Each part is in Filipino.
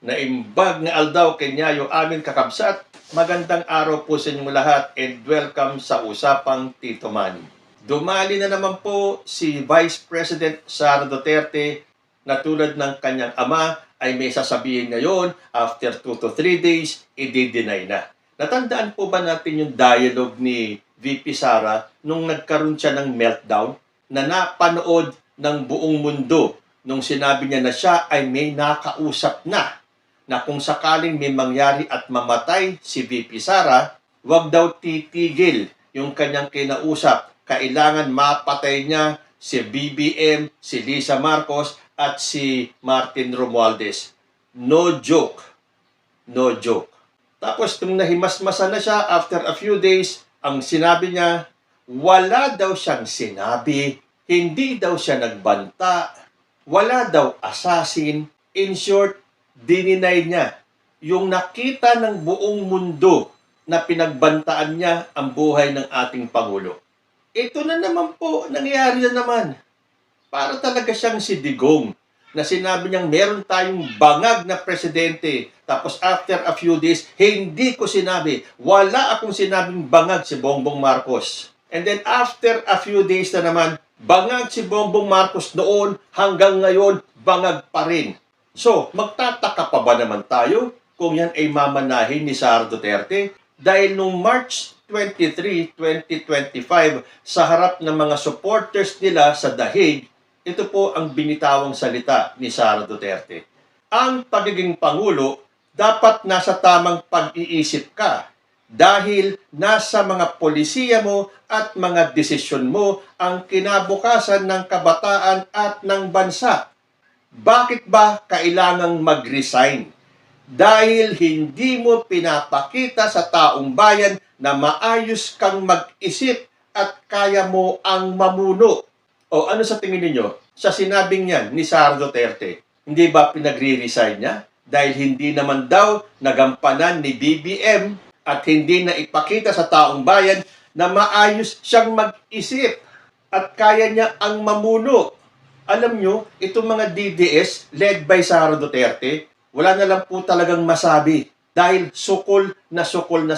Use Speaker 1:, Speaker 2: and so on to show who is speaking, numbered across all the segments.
Speaker 1: Naimbag nga aldaw kanya yung aming kakabsat. Magandang araw po sa inyong lahat and welcome sa Usapang Tito Manny. Dumali na naman po si Vice President Sara Duterte na tulad ng kanyang ama ay may sasabihin ngayon after 2 to 3 days, i-deny na. Natandaan po ba natin yung dialogue ni VP Sara nung nagkaroon siya ng meltdown na napanood ng buong mundo nung sinabi niya na siya ay may nakausap na kung sakaling may mangyari at mamatay si VP Sara, wag daw titigil yung kanyang kinausap. Kailangan mapatay niya si BBM, si Lisa Marcos, at si Martin Romualdez. No joke. No joke. Tapos nung nahimasmasan na siya after a few days, ang sinabi niya, wala daw siyang sinabi, hindi daw siya nagbanta, wala daw assassin. In short, dininay niya yung nakita ng buong mundo na pinagbantaan niya ang buhay ng ating Pangulo. Ito na naman po, nangyayari na naman. Para talaga siyang si Digong na sinabi niyang meron tayong bangag na presidente. Tapos after a few days, hindi ko sinabi. Wala akong sinabing bangag si Bongbong Marcos. And then after a few days na naman, bangag si Bongbong Marcos noon hanggang ngayon, bangag pa rin. So, magtataka pa ba naman tayo kung yan ay mamanahin ni Sara Duterte? Dahil nung March 23, 2025, sa harap ng mga supporters nila sa The Hague, ito po ang binitawang salita ni Sara Duterte. Ang pagiging Pangulo, dapat nasa tamang pag-iisip ka dahil nasa mga polisiya mo at mga desisyon mo ang kinabukasan ng kabataan at ng bansa. Bakit ba kailangang mag-resign? Dahil hindi mo pinapakita sa taong bayan na maayos kang mag-isip at kaya mo ang mamuno. O ano sa tingin niyo sa sinabing yan ni Sara Duterte? Hindi ba pinagre-resign niya? Dahil hindi naman daw nagampanan ni BBM at hindi na ipakita sa taong bayan na maayos siyang mag-isip at kaya niya ang mamuno. Alam nyo, itong mga DDS led by Sara Duterte, wala na lang po talagang masabi dahil sukol na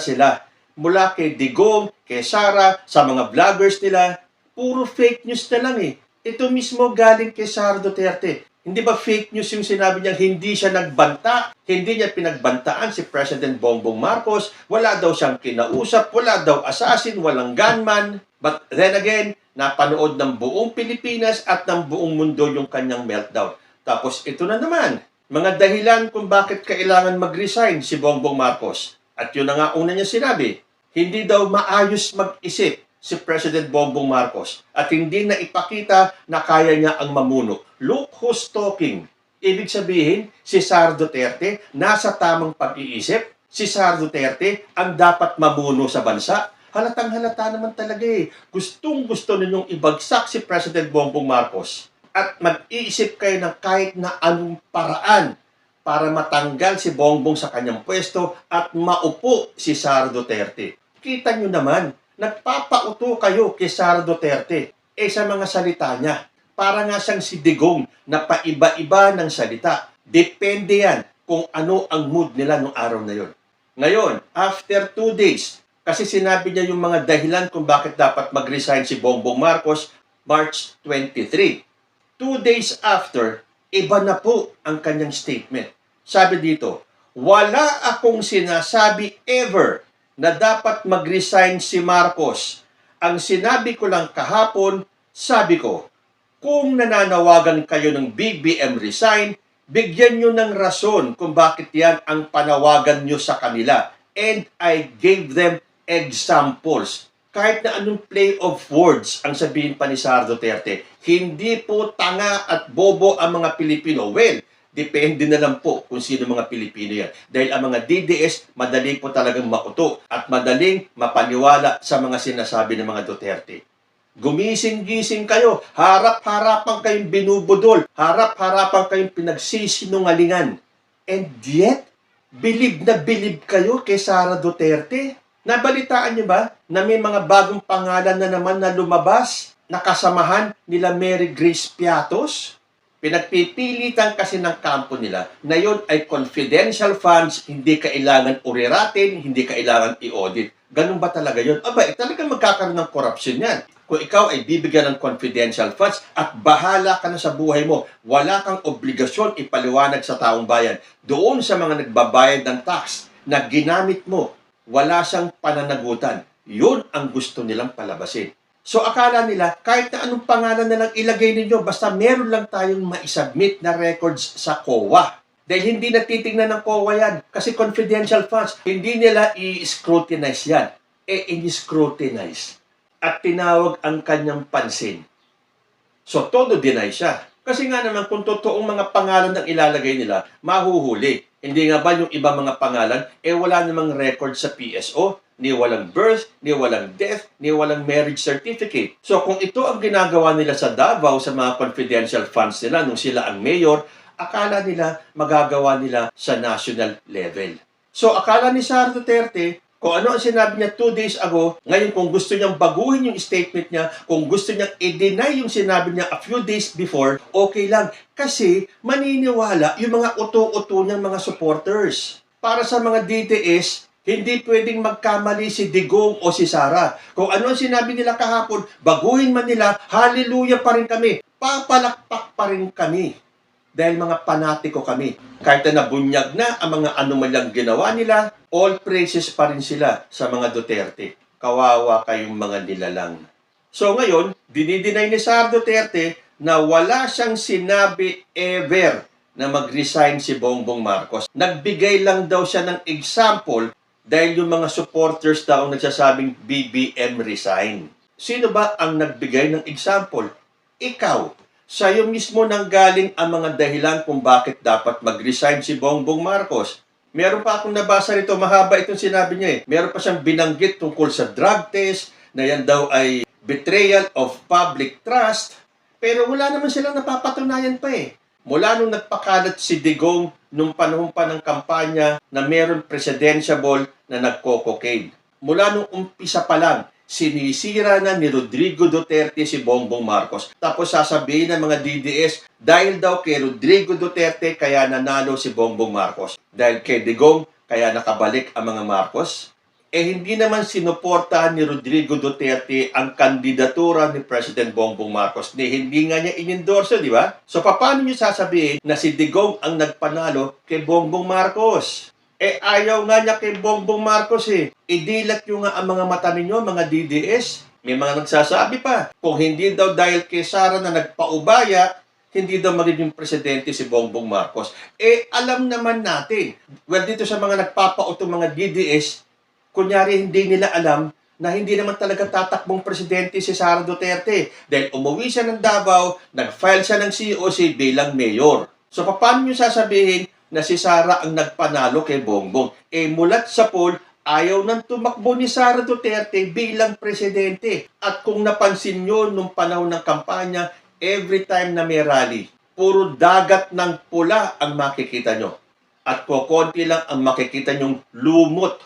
Speaker 1: sila. Mula kay Digong, kay Sara, sa mga vloggers nila, puro fake news na lang eh. Ito mismo galing kay Sara Duterte. Hindi ba fake news yung sinabi niya hindi siya nagbanta, hindi niya pinagbantaan si President Bongbong Marcos, wala daw siyang kinausap, wala daw assassin, walang gunman. But then again, napanood ng buong Pilipinas at ng buong mundo yung kanyang meltdown. Tapos ito na naman, mga dahilan kung bakit kailangan mag-resign si Bongbong Marcos. At yun na nga una niya sinabi, hindi daw maayos mag-isip si President Bongbong Marcos at hindi na ipakita na kaya niya ang mamuno. Look who's talking. Ibig sabihin, si Sara Duterte nasa tamang pag-iisip. Si Sara Duterte ang dapat mamuno sa bansa. Halatang-halata naman talaga eh. Gustong-gusto ninyong ibagsak si President Bongbong Marcos at mag-iisip kayo ng kahit na anong paraan para matanggal si Bongbong sa kanyang pwesto at maupo si Sara Duterte. Kita nyo naman, nagpapauto kayo kay Sara Duterte sa mga salita niya. Para nga siyang si Digong na paiba-iba ng salita. Depende yan kung ano ang mood nila nung araw na yon. Ngayon, after 2 days, kasi sinabi niya yung mga dahilan kung bakit dapat mag-resign si Bongbong Marcos, March 23. 2 days after, iba na po ang kanyang statement. Sabi dito, wala akong sinasabi ever na dapat mag-resign si Marcos. Ang sinabi ko lang kahapon, sabi ko, kung nananawagan kayo ng BBM resign, bigyan nyo ng rason kung bakit yan ang panawagan nyo sa kanila. And I gave them examples. Kahit na anong play of words ang sabihin pa ni Sara Duterte, hindi po tanga at bobo ang mga Pilipino. Well, depende na lang po kung sino mga Pilipino yan. Dahil ang mga DDS, madali po talagang mauto at madaling mapaniwala sa mga sinasabi ng mga Duterte. Gumising-gising kayo, harap-harapan kayong binubudol, harap-harapan kayong pinagsisinungalingan. And yet, bilib na bilib kayo kay Sara Duterte. Nabalitaan niyo ba na may mga bagong pangalan na naman na lumabas na kasamahan nila Mary Grace Piatos? Pinagpipilitan kasi ng kampo nila na yun ay confidential funds, hindi kailangan uriratin, hindi kailangan i-audit. Ganun ba talaga yun? Talagang magkakaroon ng corruption yan. Kung ikaw ay bibigyan ng confidential funds at bahala ka na sa buhay mo, wala kang obligasyon ipaliwanag sa taong bayan. Doon sa mga nagbabayad ng tax na ginamit mo, wala siyang pananagutan. Yun ang gusto nilang palabasin. So akala nila, kahit na anong pangalan na lang ilagay ninyo, basta meron lang tayong maisubmit na records sa COA. Dahil hindi natitingnan ng COA yan. Kasi confidential funds, hindi nila i-scrutinize yan. I-scrutinize. At tinawag ang kanyang pansin. So todo deny siya. Kasi nga naman, kung totoong mga pangalan ang ilalagay nila, mahuhuli. Hindi nga ba yung ibang mga pangalan, wala namang record sa PSO, ni walang birth, ni walang death, ni walang marriage certificate. So kung ito ang ginagawa nila sa Davao sa mga confidential funds nila nung sila ang mayor, akala nila magagawa nila sa national level. So akala ni Sara Duterte, kung ano ang sinabi niya 2 days ago, ngayon kung gusto niyang baguhin yung statement niya, kung gusto niyang i-deny yung sinabi niya a few days before, okay lang. Kasi maniniwala yung mga uto-uto niyang mga supporters. Para sa mga DTS, hindi pwedeng magkamali si Digong o si Sara. Kung ano ang sinabi nila kahapon, baguhin man nila, hallelujah pa rin kami. Papalakpak pa rin kami. Dahil mga panatiko kami. Kahit na nabunyag na ang mga anomalyang ginawa nila, all praises pa rin sila sa mga Duterte. Kawawa kayong mga nilalang. So ngayon, dinideny ni Sara Duterte na wala siyang sinabi ever na mag-resign si Bongbong Marcos. Nagbigay lang daw siya ng example dahil yung mga supporters daw ang nagsasabing BBM resign. Sino ba ang nagbigay ng example? Ikaw. Sa'yo mismo nanggaling ang mga dahilan kung bakit dapat mag-resign si Bongbong Marcos. Meron pa akong nabasa rito, mahaba itong sinabi niya Meron pa siyang binanggit tungkol sa drug test, na yan daw ay betrayal of public trust. Pero wala naman silang napapatunayan pa Mula nung nagpakalat si Digong nung panahon pa ng kampanya na meron presidentiable na nagko-cocaine. Mula nung umpisa pa lang, sinisira na ni Rodrigo Duterte si Bongbong Marcos. Tapos sasabihin ng mga DDS, dahil daw kay Rodrigo Duterte kaya nanalo si Bongbong Marcos. Dahil kay Digong kaya nakabalik ang mga Marcos. Hindi naman sinuportahan ni Rodrigo Duterte ang kandidatura ni President Bongbong Marcos. Hindi nga niya inendorso, di ba? So paano niyo sasabihin na si Digong ang nagpanalo kay Bongbong Marcos? Ayaw nga niya kay Bongbong Marcos Idilat nyo nga ang mga mata ninyo, mga DDS. May mga nagsasabi pa, kung hindi daw dahil kay Sara na nagpaubaya, hindi daw magiging presidente si Bongbong Marcos. Alam naman natin. Well, dito sa mga nagpapauto mga DDS, kunyari hindi nila alam na hindi naman talaga tatakbong presidente si Sara Duterte. Dahil umuwi siya ng Davao, nag-file siya ng COC bilang mayor. So, paano nyo sasabihin na si Sara ang nagpanalo kay Bongbong? Mulat sa poll, ayaw nang tumakbo ni Sara Duterte bilang presidente. At kung napansin nyo nung panahon ng kampanya, every time na may rally, puro dagat ng pula ang makikita nyo. At kukunti lang ang makikita nyong lumot,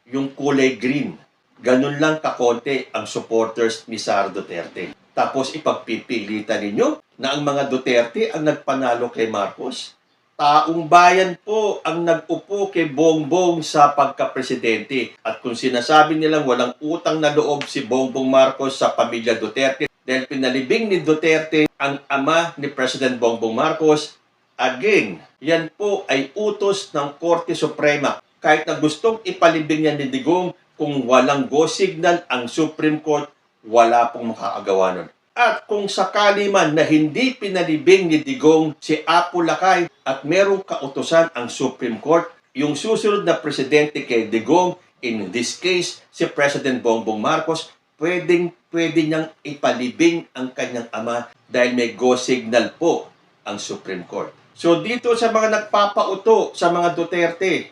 Speaker 1: yung kulay green. Ganun lang kakonti ang supporters ni Sara Duterte. Tapos ipagpipilitan ninyo na ang mga Duterte ang nagpanalo kay Marcos? Taong bayan po ang nag-upo kay Bongbong sa pagka-presidente. At kung sinasabi nilang walang utang na loob si Bongbong Marcos sa pamilya Duterte dahil pinalibing ni Duterte ang ama ni President Bongbong Marcos, again, yan po ay utos ng Korte Suprema. Kahit na gustong ipalibing yan ni Digong, kung walang go signal ang Supreme Court, wala pong makakagawa nun. At kung sakali man na hindi pinalibing ni Digong si Apo Lakay at merong kautusan ang Supreme Court, yung susunod na presidente kay Digong, in this case, si President Bongbong Marcos, pwede niyang ipalibing ang kanyang ama dahil may go signal po ang Supreme Court. So dito sa mga nagpapauto sa mga Duterte,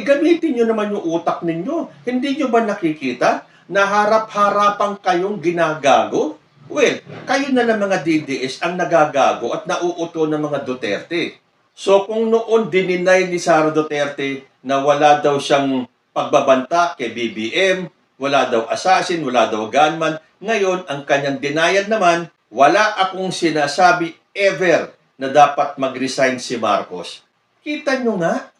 Speaker 1: gamitin nyo naman yung utak ninyo. Hindi nyo ba nakikita na harap-harapan kayong ginagago? Well, kayo na ng mga DDS ang nagagago at nauuto ng mga Duterte. So kung noon dininay ni Sara Duterte na wala daw siyang pagbabanta kay BBM, wala daw assassin, wala daw gunman, ngayon ang kanyang denial naman, wala akong sinasabi ever na dapat mag-resign si Marcos. Kita nyo nga,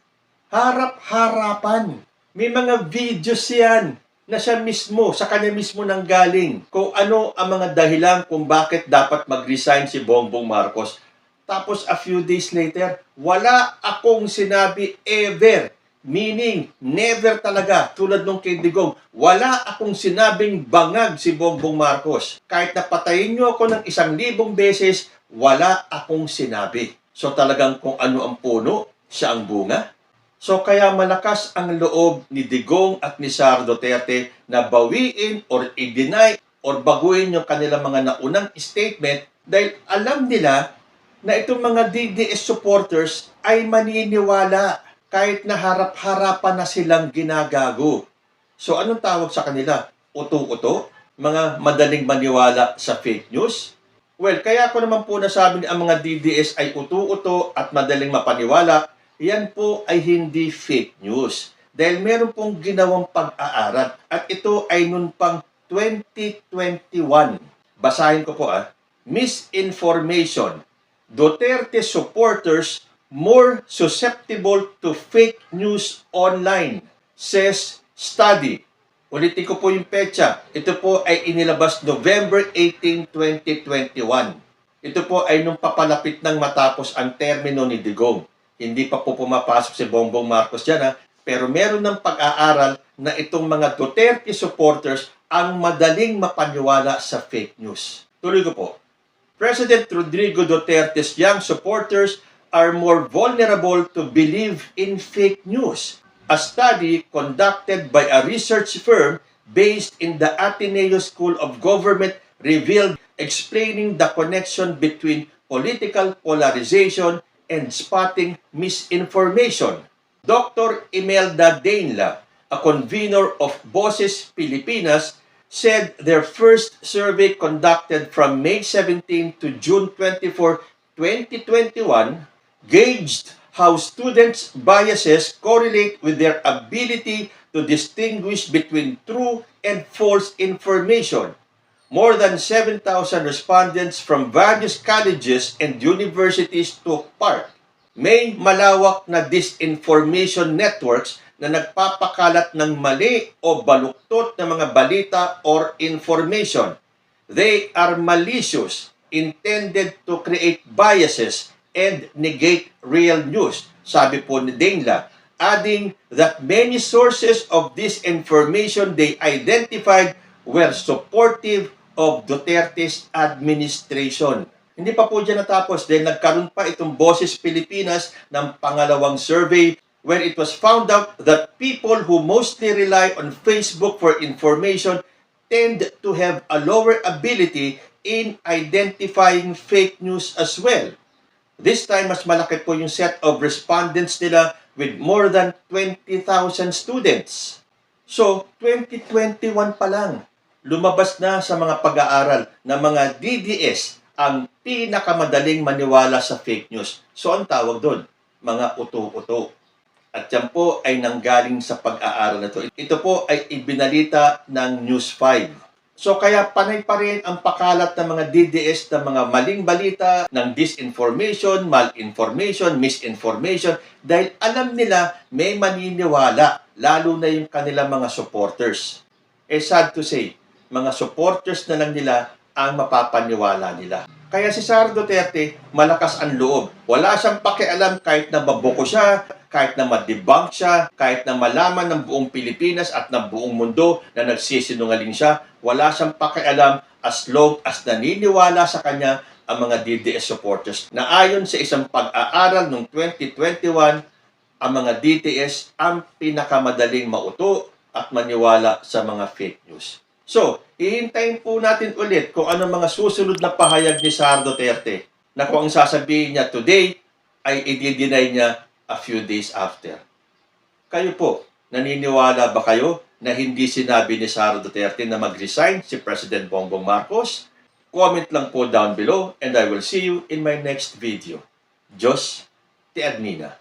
Speaker 1: harap-harapan. May mga videos yan na siya mismo, sa kanya mismo nanggaling kung ano ang mga dahilan kung bakit dapat mag-resign si Bongbong Marcos. Tapos a few days later, wala akong sinabi ever. Meaning, never talaga, tulad nung kay Digong, wala akong sinabing bangag si Bongbong Marcos. Kahit napatayin nyo ako ng 1,000 beses, wala akong sinabi. So talagang kung ano ang puno, siya ang bunga. So kaya malakas ang loob ni Digong at ni Sara Duterte na bawiin or i-deny or baguhin yung kanilang mga naunang statement dahil alam nila na itong mga DDS supporters ay maniniwala kahit na harap-harapan na silang ginagago. So anong tawag sa kanila? Uto-uto? Mga madaling maniwala sa fake news? Well, kaya ko naman po nasabi ang mga DDS ay uto-uto at madaling mapaniwala, yan po ay hindi fake news. Dahil meron pong ginawang pag-aaral at ito ay noon pang 2021. Basahin ko po Misinformation. Duterte supporters more susceptible to fake news online, says study. Ulitin ko po yung petsa. Ito po ay inilabas November 18, 2021. Ito po ay nung papalapit ng matapos ang termino ni Digong. Hindi pa po pumapasok si Bongbong Marcos dyan pero meron ng pag-aaral na itong mga Duterte supporters ang madaling mapaniwala sa fake news. Tuloy ko po. President Rodrigo Duterte's young supporters are more vulnerable to believe in fake news. A study conducted by a research firm based in the Ateneo School of Government revealed explaining the connection between political polarization and spotting misinformation. Dr. Imelda Dainla, a convener of Voces Pilipinas, said their first survey conducted from May 17 to June 24, 2021, gauged how students' biases correlate with their ability to distinguish between true and false information. More than 7,000 respondents from various colleges and universities took part. May malawak na disinformation networks na nagpapakalat ng mali o baluktot na mga balita or information. They are malicious, intended to create biases and negate real news, sabi po ni Dainla, adding that many sources of this information they identified were supportive of Duterte's administration. Hindi pa po dyan natapos dahil nagkaroon pa itong Boses Pilipinas ng pangalawang survey where it was found out that people who mostly rely on Facebook for information tend to have a lower ability in identifying fake news as well. This time, mas malaki po yung set of respondents nila with more than 20,000 students. So, 2021 pa lang, lumabas na sa mga pag-aaral na mga DDS ang pinakamadaling maniwala sa fake news. So, ang tawag doon, mga uto-uto. At yan po ay nanggaling sa pag-aaral na ito. Ito po ay ibinalita ng News 5. So kaya panay pa rin ang pakalat ng mga DDS ng mga maling balita, ng disinformation, malinformation, misinformation, dahil alam nila may maniniwala, lalo na yung kanilang mga supporters. Sad to say, mga supporters na lang nila ang mapapaniwala nila. Kaya si Sara Duterte, malakas ang loob. Wala siyang pakialam kahit na mabuko siya, kahit na ma-debunk siya, kahit na malaman ng buong Pilipinas at ng buong mundo na nagsisinungaling siya, wala siyang pakialam as long as naniniwala sa kanya ang mga DDS supporters. Na ayon sa isang pag-aaral noong 2021, ang mga DDS ang pinakamadaling mauto at maniwala sa mga fake news. So, hihintayin po natin ulit kung ano mga susunod na pahayag ni Sara Duterte na kung ang sasabihin niya today ay i-deny niya a few days after. Kayo po, naniniwala ba kayo na hindi sinabi ni Sara Duterte na mag-resign si President Bongbong Marcos? Comment lang po down below and I will see you in my next video. Diyos, ti Admina.